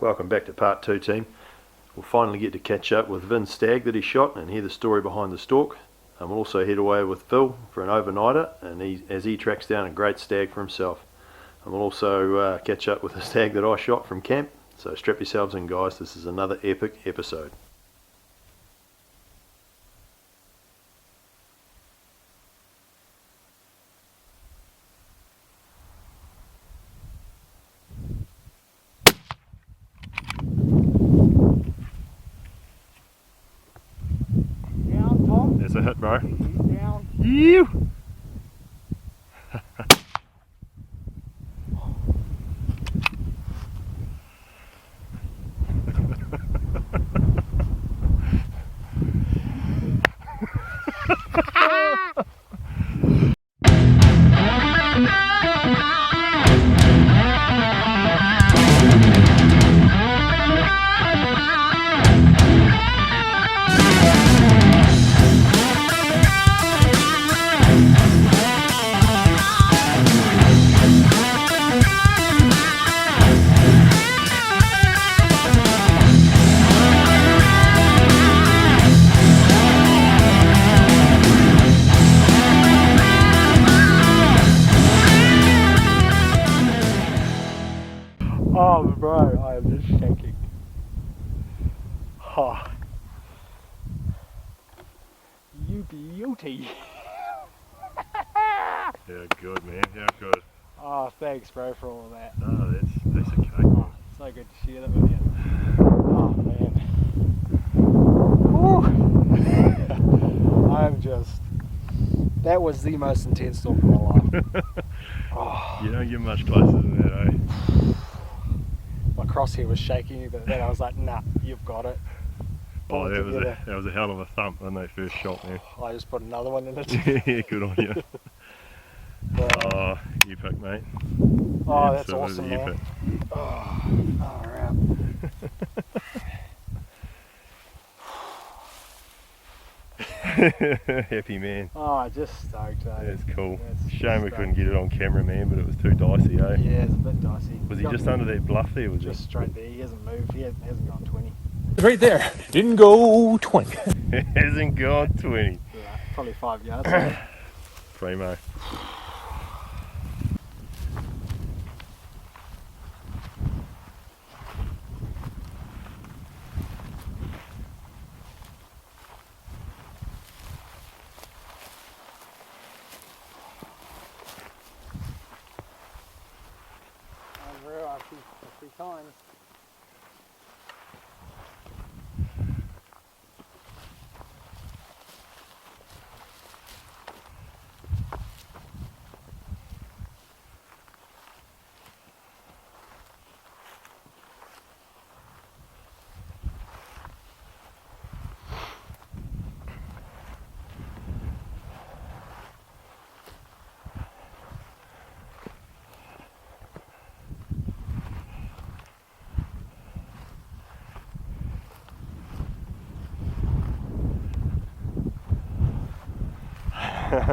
Welcome back to part 2, team. We'll finally get to catch up with Vin's stag that he shot and hear the story behind the stalk. And we'll also head away with Phil for an overnighter as he tracks down a great stag for himself. And we'll also catch up with the stag that I shot from camp. So strap yourselves in, guys, this is another epic episode. Down, Tom. There's a hit, bro. He's down. You. Oh, bro, I am just shaking. Oh. You beauty. Yeah, good, man. Yeah, good. Oh, thanks, bro, for all of that. No, that's okay. Oh, so good to share that with you. Oh, man. Whew. I'm just... That was the most intense stalk of my life. Oh. You don't get much closer than that, eh? My crosshair was shaking, but then I was like, nah, you've got it. Oh, Pull it together. that was a hell of a thump when they first shot, man. I just put another one in it. Yeah, good on you. Oh, you pick, mate. Oh, that's Absolutely awesome, you man. pick. Oh, alright. Happy man. Oh, just stoked, eh? That's cool. That's Shame we stoked. couldn't get it on camera, man, but it was too dicey, eh? Yeah, it's a bit dicey. Was he just under that bluff there, was Just straight there. He hasn't moved. He hasn't gone 20. Right there. Didn't go 20. he? Hasn't gone 20. Yeah, probably 5 yards. eh? Primo. Unreal, a few times. I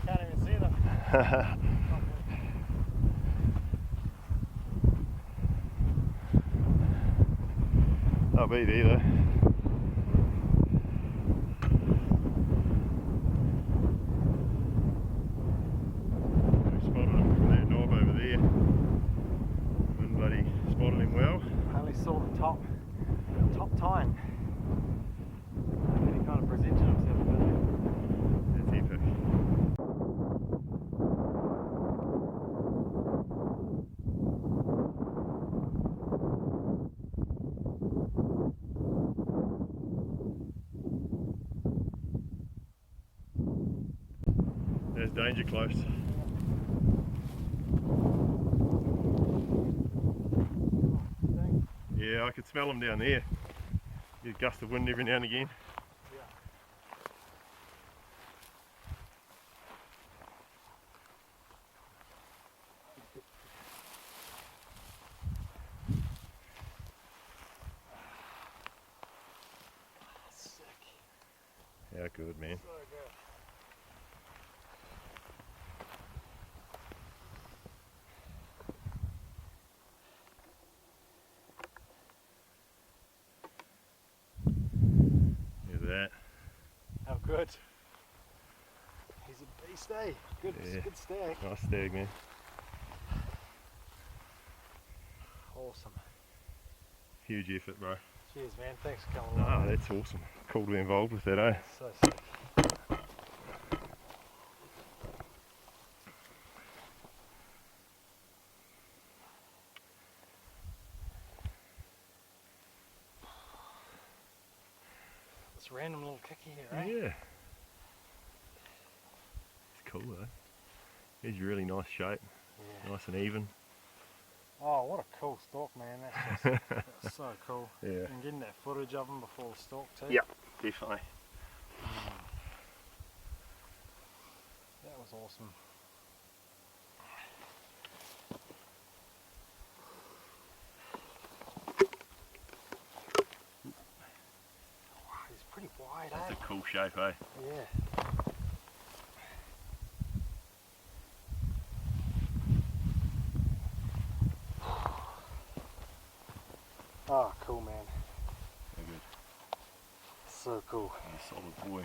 can't even see them. I'll be there though. We spotted him from that knob over there. And bloody spotted him well. I only saw the top tine. And he kind of presented himself a bit. That's epic. There's danger close. Yeah, I could smell them down there. Get a gust of wind every now and again. How good, man. So good. Look at that. How good. He's a beast, eh? Good, Yeah. good stag. Nice stag, man. Awesome. Huge effort, bro. Cheers, man. Thanks for coming No, along. that's awesome. Cool to be involved with that, eh? So sick. This random little kicky here, eh? Yeah. It's cool, though. He's really nice shape. Yeah. Nice and even. Oh, what a cool stalk, man. That's just that's so cool. Yeah. And getting that footage of him before the stalk, too. Yep, definitely. That was awesome. Wow, he's pretty wide, That's eh? a cool shape, eh? Yeah. Oh, cool, man. How good. So cool. He's a solid boy.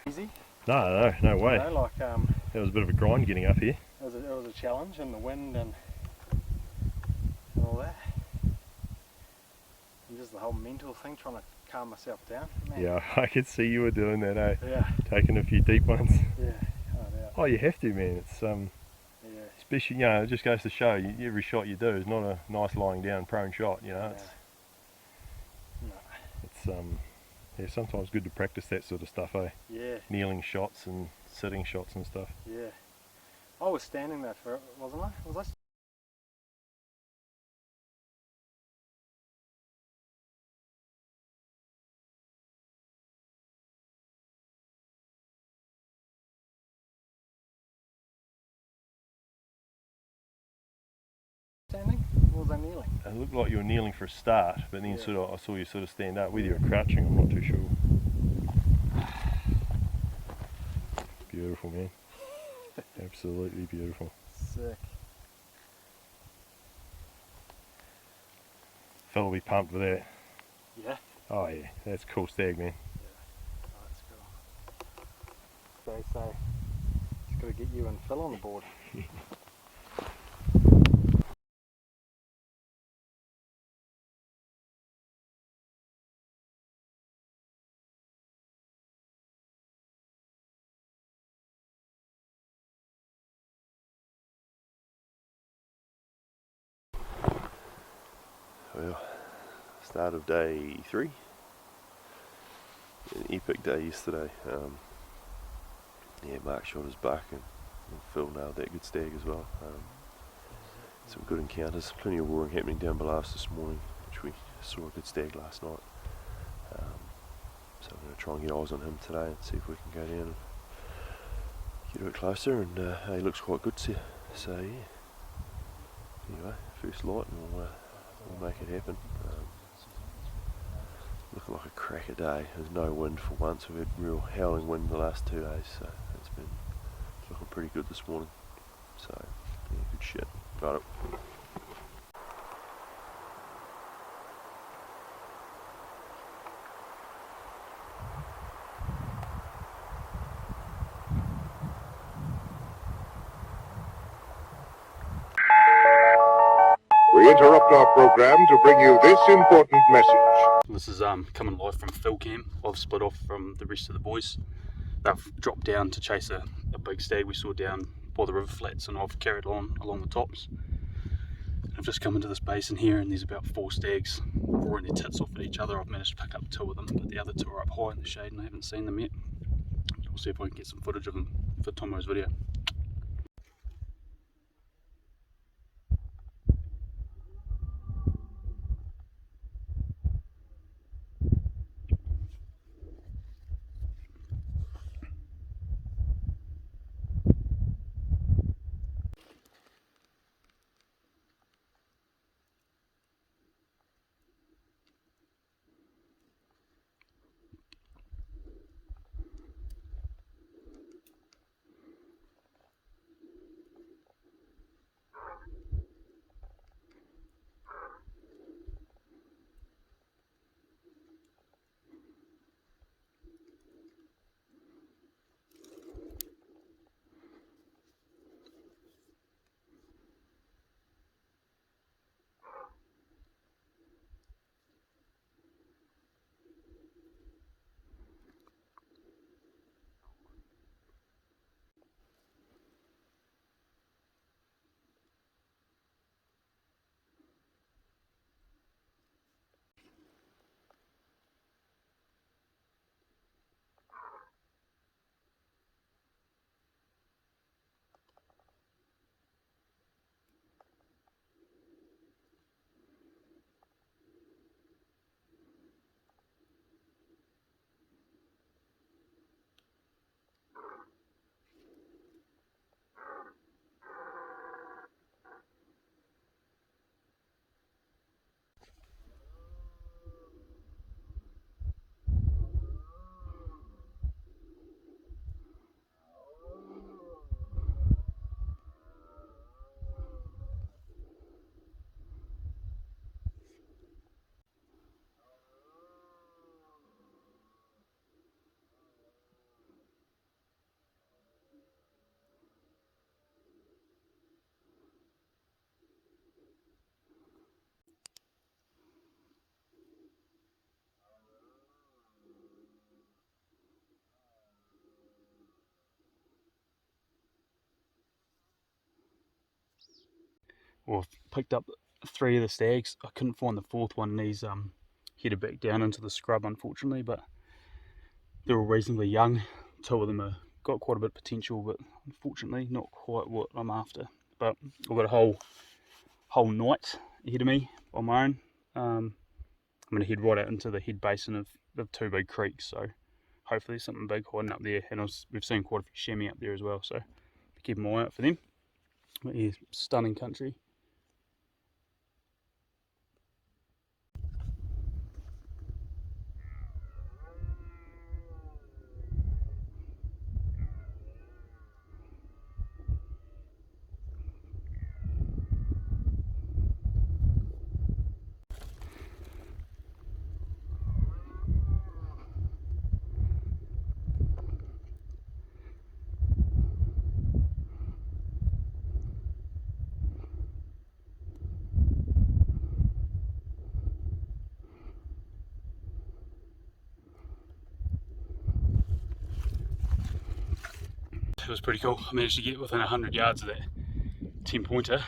Easy. No, no way. You know, like That was a bit of a grind getting up here. it was a challenge, and the wind and all that. And just the whole mental thing, trying to calm myself down. Man. Yeah, I could see you were doing that, eh? Yeah. Taking a few deep ones. Yeah. Oh, yeah. Oh, you have to, man. It's Yeah. especially, you know, it just goes to show every shot you do is not a nice lying down prone shot. You know, No. it's yeah, sometimes good to practice that sort of stuff, eh? Yeah. Kneeling shots and sitting shots and stuff. Yeah. I was standing there for it, wasn't I? Was I? Standing? Or was I kneeling? It looked like you were kneeling for a start, but then Yeah. sort of I saw you sort of stand up. Whether you were crouching, I'm not too sure. Beautiful, man. Absolutely beautiful. Sick. Phil will be pumped with that. Yeah. Oh yeah, that's cool stag, man. Oh, that's cool. They say it's got to get you and Phil on the board. Well, start of day 3. An epic day yesterday. Yeah, Mark shot his buck and Phil nailed that good stag as well. Some good encounters, plenty of roaring happening down below us this morning, which we saw a good stag last night. So I'm going to try and get eyes on him today and see if we can go down and get a bit closer, and he looks quite good, so yeah. Anyway, first light and we'll make it happen. Looking like a cracker day. There's no wind for once. We've had real howling wind the last 2 days, so it's been looking pretty good this morning. So yeah, good shit. Got it. We interrupt our program to bring you this important message. This is coming live from Phil Camp. I've split off from the rest of the boys. They've dropped down to chase a big stag we saw down by the river flats, and I've carried on along the tops. I've just come into this basin here, and there's about 4 stags roaring their tits off at each other. I've managed to pick up 2 of them, but the other 2 are up high in the shade and I haven't seen them yet. We'll see if I can get some footage of them for tomorrow's video. or picked up 3 of the stags. I couldn't find the 4th one, and he's headed back down into the scrub, unfortunately, but they're all reasonably young. 2 of them have got quite a bit of potential, but unfortunately not quite what I'm after. But I've got a whole night ahead of me on my own. I'm going to head right out into the head basin of 2 big creeks, so hopefully there's something big hiding up there, and we've seen quite a few chamois up there as well, so keep my eye out for them. But yeah, stunning country. It was pretty cool. I managed to get within 100 yards of that 10 pointer,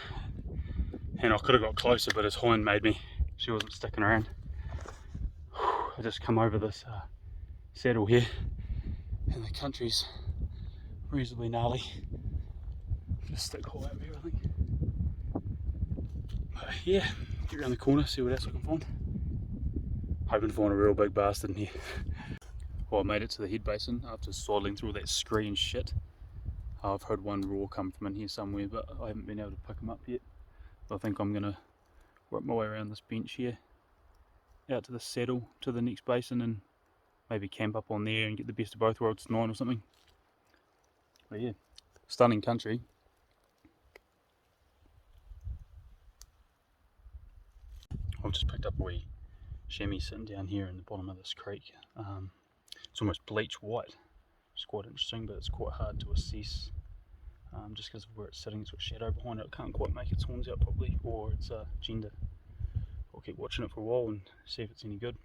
and I could have got closer, but his hind made me. She wasn't sticking around. I just come over this saddle here, and the country's reasonably gnarly. Just stick high up here, I think. But yeah, get around the corner, see what else I can find. Hoping to find a real big bastard in here. Well, I made it to the head basin after sidling through all that scree and shit. I've heard one roar come from in here somewhere, but I haven't been able to pick him up yet. But I think I'm going to work my way around this bench here, out to the saddle, to the next basin, and maybe camp up on there and get the best of both worlds tonight or something. But yeah, stunning country. I've just picked up a wee chamois sitting down here in the bottom of this creek. It's almost bleach white. It's quite interesting, but it's quite hard to assess just because of where it's sitting. It's got shadow behind it. It can't quite make its horns out properly, or its gender. I'll keep watching it for a while and see if it's any good.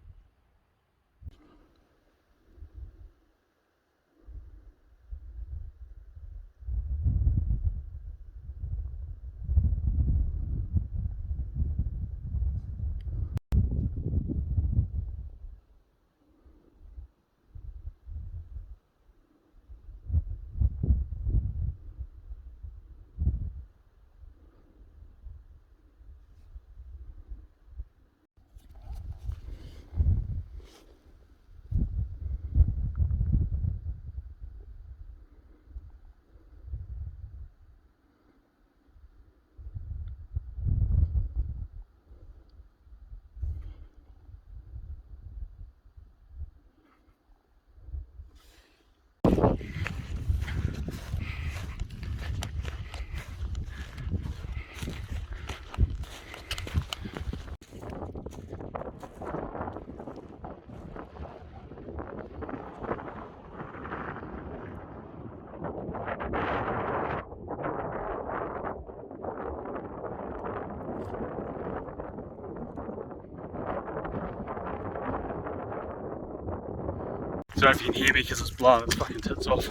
I don't know if you can hear me because it's blowing its fucking tits off.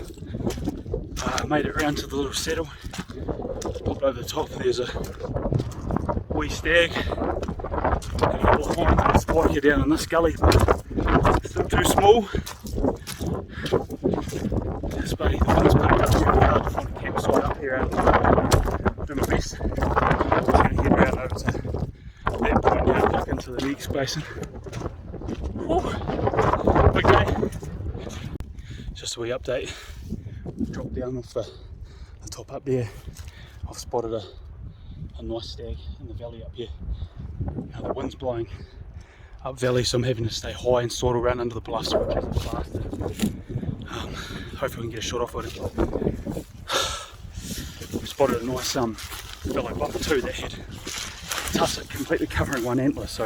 Made it round to the little saddle, popped over the top. There's a wee stag and a couple of hinds that spot here down in this gully, but still too small. This buddy, the one's picked up really hard to find a campsite up here. Do my best. I'm just going to head round over to that point now, back into the next basin. Whew. Big day. Just a wee update. Drop down off the top up there. I've spotted a nice stag in the valley up here. Now the wind's blowing up valley, so I'm having to stay high and sort around under the bluffs, which is a bastard. Hopefully we can get a shot off with it. We spotted a nice fellow buck too that had tussock completely covering one antler, so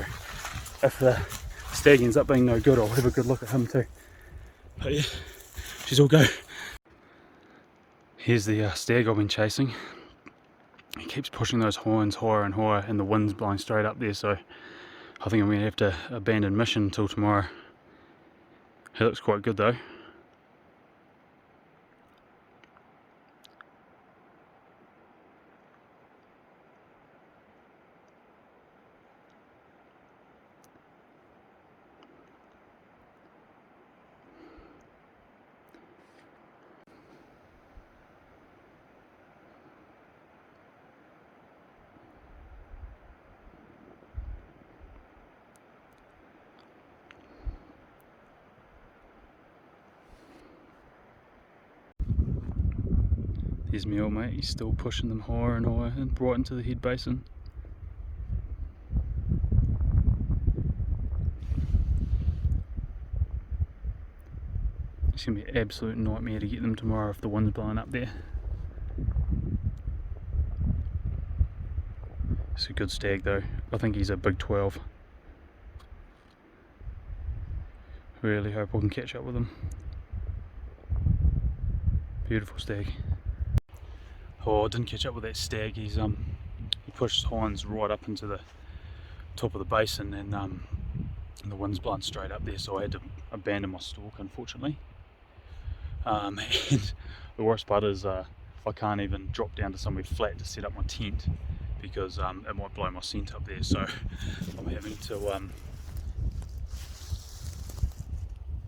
if the stag ends up being no good, I'll have a good look at him too. But yeah, she's all go. Here's the stag I've been chasing. He keeps pushing those horns higher and higher, and the wind's blowing straight up there, so I think I'm going to have to abandon mission until tomorrow. He looks quite good though. There's my old mate, he's still pushing them higher and higher and right into the head basin. It's going to be an absolute nightmare to get them tomorrow if the wind's blowing up there. It's a good stag though. I think he's a big 12. Really hope I can catch up with him. Beautiful stag. Oh, I didn't catch up with that stag. He pushed his hinds right up into the top of the basin, and the wind's blowing straight up there, so I had to abandon my stalk, unfortunately. And the worst part is I can't even drop down to somewhere flat to set up my tent because it might blow my scent up there, so I'm having to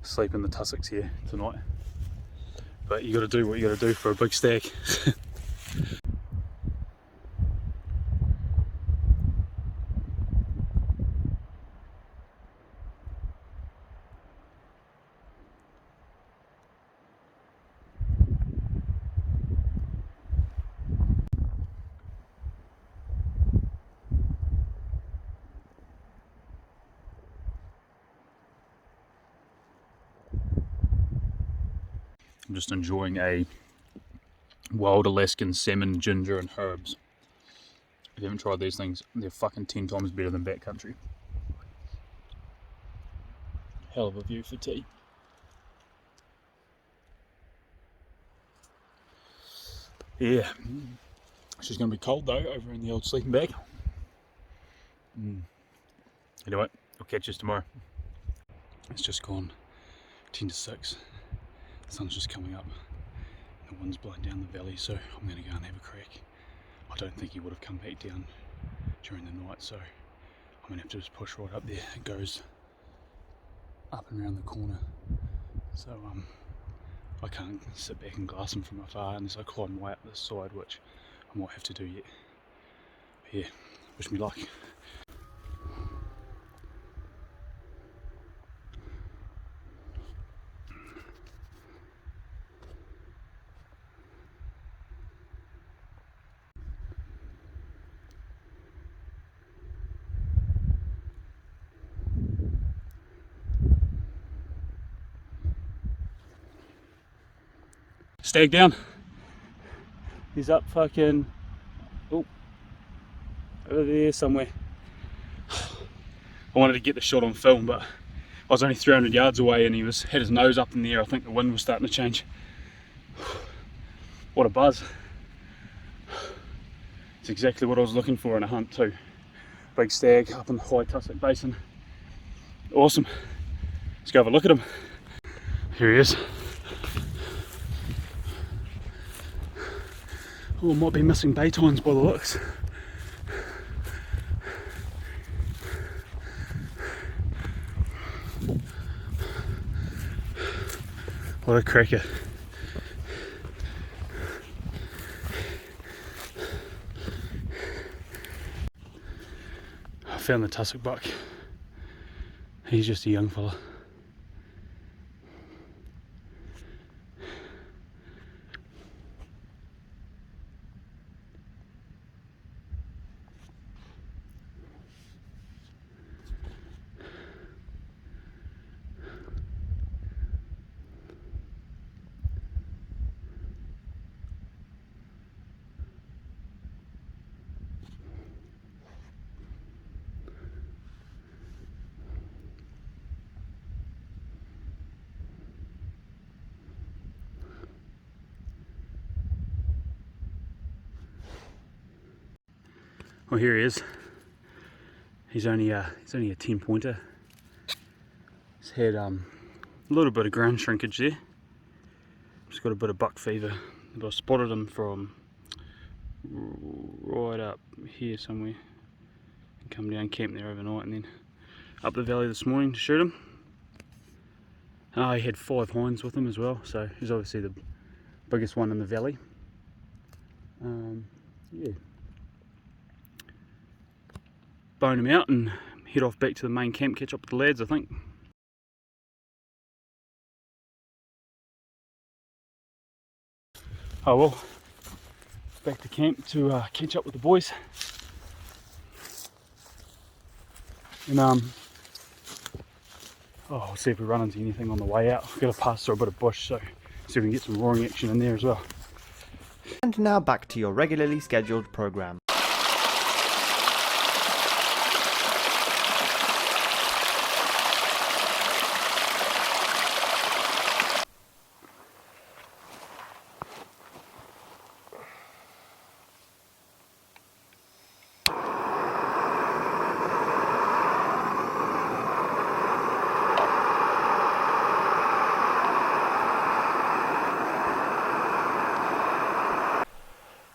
sleep in the tussocks here tonight. But you got to do what you got to do for a big stag. I'm just enjoying a wild Alaskan salmon, ginger and herbs. If you haven't tried these things, they're fucking 10 times better than backcountry. Hell of a view for tea. Yeah, she's going to be cold though over in the old sleeping bag. Anyway, I'll catch you tomorrow. It's just gone 10 to 6. The sun's just coming up. The wind's blowing down the valley, so I'm going to go and have a crack. I don't think he would have come back down during the night, so I'm going to have to just push right up there. It goes up and around the corner, so I can't sit back and glass him from afar unless I climb way up this side, which I might have to do yet. But yeah, wish me luck. Stag down. He's up fucking, oh, over there somewhere. I wanted to get the shot on film, but I was only 300 yards away and he had his nose up in the air. I think the wind was starting to change. What a buzz. It's exactly what I was looking for in a hunt too. Big stag up in the high tussock basin. Awesome. Let's go have a look at him. Here he is. Oh, might be missing batons by the looks. What a cracker. I found the tussock buck. He's just a young fella. Well, here he is. He's only a 10 pointer. He's had a little bit of ground shrinkage there. He's got a bit of buck fever. But I spotted him from right up here somewhere. Come down, camp there overnight, and then up the valley this morning to shoot him. He had 5 hinds with him as well, so he's obviously the biggest one in the valley. Yeah. Bone him out and head off back to the main camp, catch up with the lads, I think. Oh well, back to camp to catch up with the boys. And we'll see if we run into anything on the way out. We've got to pass through a bit of bush, so see if we can get some roaring action in there as well. And now back to your regularly scheduled program.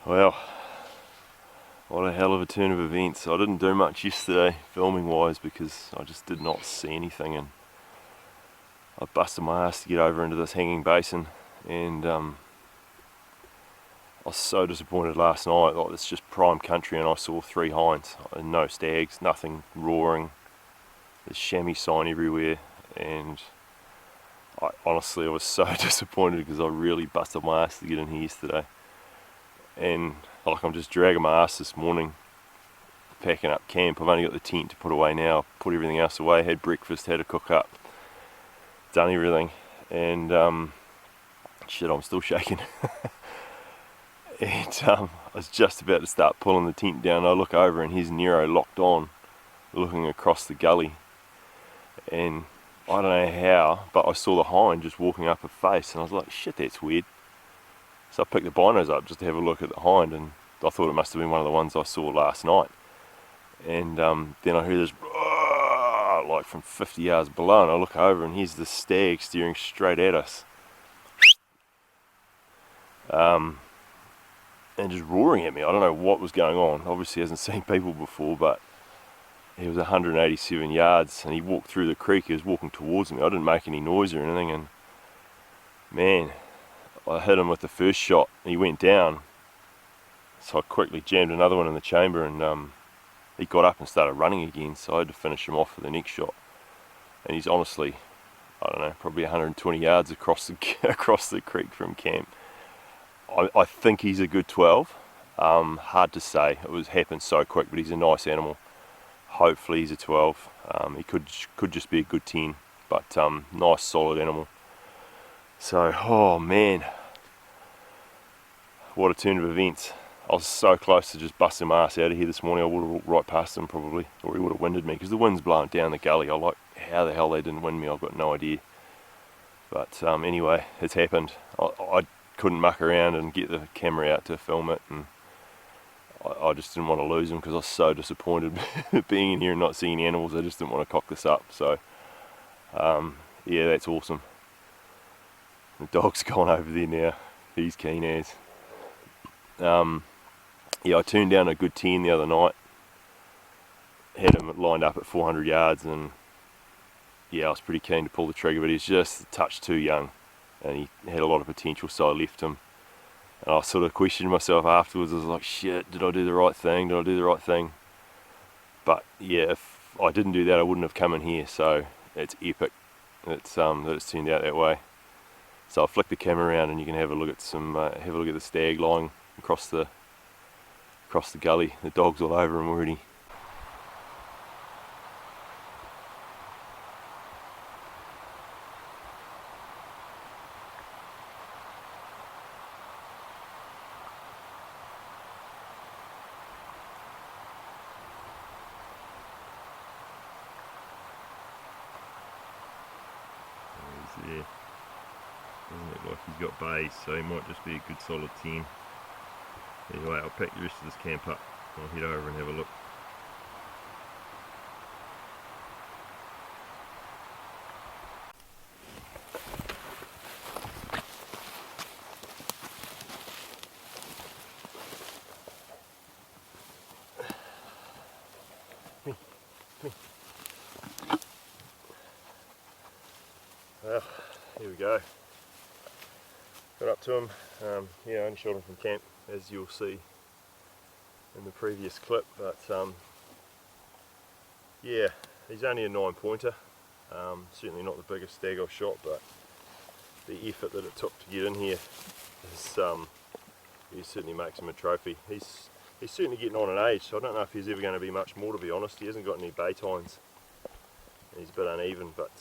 Well, what a hell of a turn of events. I didn't do much yesterday filming wise because I just did not see anything, and I busted my ass to get over into this hanging basin, and I was so disappointed last night. Like, it's just prime country and I saw 3 hinds, no stags, nothing roaring, there's chamois sign everywhere, and I honestly was so disappointed because I really busted my ass to get in here yesterday. And like, I'm just dragging my ass this morning packing up camp. I've only got the tent to put away now, put everything else away, had breakfast, had a cook up, done everything, and shit, I'm still shaking. And I was just about to start pulling the tent down. I look over and here's Nero locked on looking across the gully, and I don't know how, but I saw the hind just walking up her face, and I was like, shit, that's weird. So I picked the binos up just to have a look at the hind, and I thought it must have been one of the ones I saw last night. And then I heard this like from 50 yards below, and I look over and here's the stag staring straight at us, and just roaring at me. I don't know what was going on. Obviously hasn't seen people before, but he was 187 yards and he walked through the creek. He was walking towards me. I didn't make any noise or anything, and man, I hit him with the first shot and he went down, so I quickly jammed another one in the chamber, and he got up and started running again, so I had to finish him off with the next shot. And he's honestly, I don't know, probably 120 yards across the creek from camp. I think he's a good 12. Hard to say, it happened so quick, but he's a nice animal. Hopefully he's a 12. He could just be a good 10, but nice solid animal. So, oh man, what a turn of events. I was so close to just busting my ass out of here this morning. I would have walked right past him probably, or he would have winded me, because the wind's blowing down the gully. I like how the hell they didn't wind me, I've got no idea. But anyway, it's happened. I couldn't muck around and get the camera out to film it, and I just didn't want to lose him because I was so disappointed being in here and not seeing any animals. I just didn't want to cock this up. So yeah, that's awesome. The dog's gone over there now. He's keen as. Yeah, I turned down a good 10 the other night. Had him lined up at 400 yards, and yeah, I was pretty keen to pull the trigger, but he's just a touch too young and he had a lot of potential, so I left him. And I sort of questioned myself afterwards. I was like, shit, did I do the right thing? Did I do the right thing? But yeah, if I didn't do that, I wouldn't have come in here, so it's epic that it's turned out that way. So I'll flick the camera around and you can have a look at the stag lying across the gully. The dog's all over him already. He's there. Doesn't look like he's got bays, so he might just be a good solid 10. Anyway, I'll pack the rest of this camp up. I'll head over and have a look. Well, here we go. Got up to him. Yeah, I only shot him from camp, as you'll see in the previous clip, but yeah, he's only a 9-pointer. Certainly not the biggest stag I've shot, but the effort that it took to get in here is he certainly makes him a trophy. He's certainly getting on in age, so I don't know if he's ever going to be much more, to be honest. He hasn't got any bay tines. He's a bit uneven, but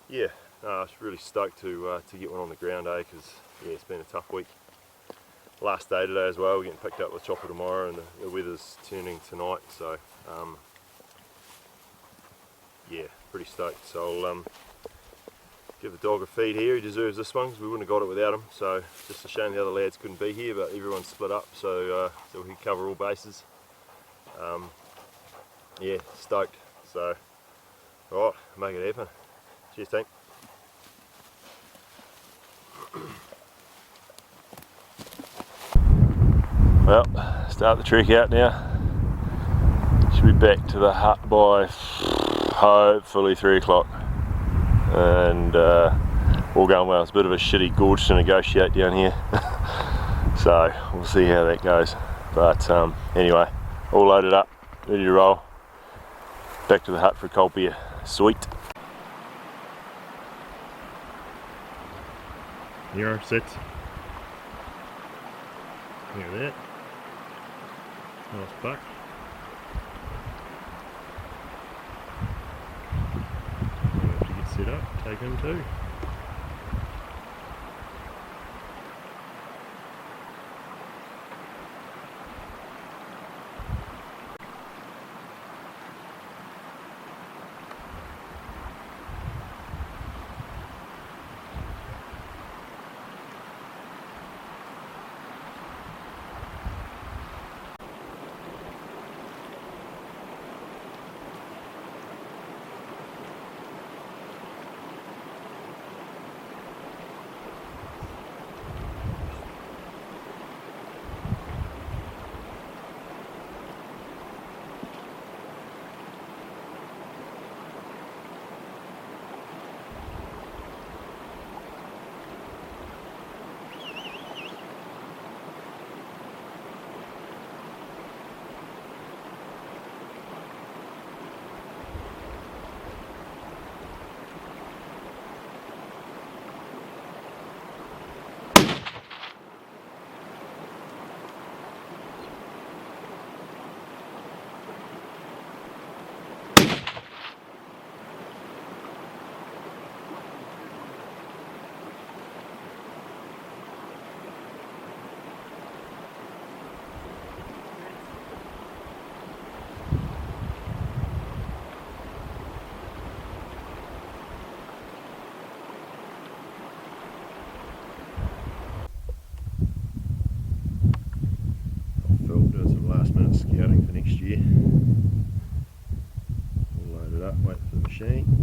yeah, no, I was really stoked to get one on the ground, because yeah, it's been a tough week. Last day today as well, we're getting picked up with chopper tomorrow, and the weather's turning tonight, so yeah, pretty stoked. So I'll give the dog a feed here. He deserves this one because we wouldn't have got it without him. So just a shame the other lads couldn't be here, but everyone's split up, so so we could cover all bases. Yeah, stoked. So alright, make it happen. Cheers, team. Well, start the trek out now. Should be back to the hut by hopefully 3 o'clock. And all going well. It's a bit of a shitty gorge to negotiate down here. So we'll see how that goes. But anyway, all loaded up, ready to roll. Back to the hut for a cold beer. Sweet. Nero sits. Look at that. Nice buck. We'll have to get set up, take him too. Doing some last minute scouting for next year. All loaded up, waiting for the machine.